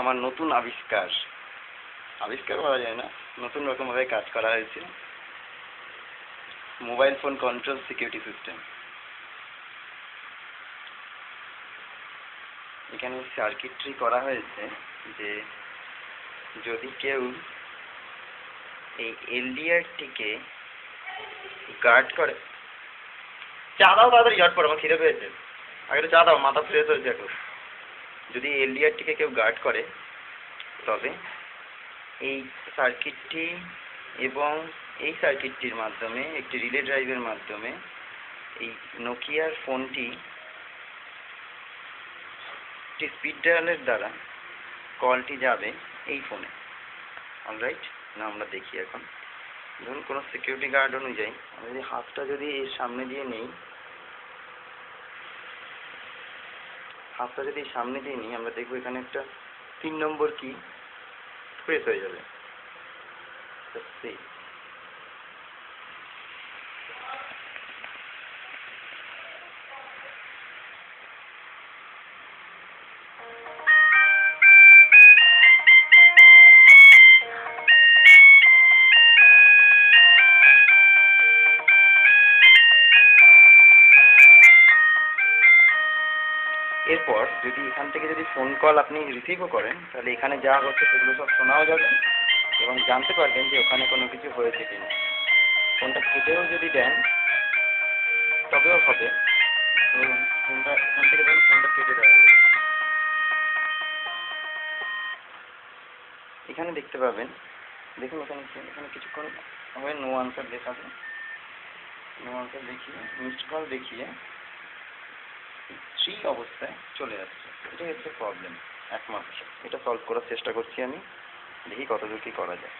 আমার নতুন আবিষ্কার, আবিষ্কার বলা যায় না, নতুন রকমভাবে কাজ করা হয়েছে mobile phone control security system. এখানে সার্কিটরি করা হয়েছে যে যদি কেউ এই এলডিআরটিকে গার্ড করে, চা দাও তাড়াতাড়ি, ঝট পড়ো, আমার খিদে পেয়েছে, আগে তো চা দাও, মাথা ফ্রেশ হয়েছে এখন। যদি এলডিআরটিকে কেউ গার্ড করে তবে এই সার্কিটটি এবং এই সার্কিটটির মাধ্যমে একটি রিলে ড্রাইভের মাধ্যমে এই নোকিয়ার ফোনটি স্পিড ডায়ালের দ্বারা কলটি যাবে এই ফোনে। অলরাইট, না আমরা দেখি এখন। ধরুন কোনো সিকিউরিটি গার্ড অনুযায়ী আমি যদি হাতটা যদি এর সামনে দিয়ে নিই, আমরা দেখবো এখানে একটা 3 নম্বর কি প্রেস হয়ে যাবে। এরপর যদি এখান থেকে যদি ফোন কল আপনি রিসিভও করেন তাহলে এখানে যা হচ্ছে সেগুলো সব শোনাও যাবে এবং জানতে পারবেন যে ওখানে কোনো কিছু হয়েছে কিনা। ফোনটা কেটেও যদি দেন তবেও হবে। ধরুন ফোনটা এখান থেকে ধরুন ফোনটা কেটে দেওয়া হবে, এখানে দেখতে পাবেন, দেখুন এখানে কিছুক্ষণ হবে নো আনসার দেখাবে, নো আনসার দেখিয়ে মিসড কল দেখিয়ে 3 অবস্থায় চলে যাচ্ছে। এটাই হচ্ছে প্রবলেম একমাত্র। এটা সলভ করার চেষ্টা করছি আমি, দেখি কতদূর কি করা যায়।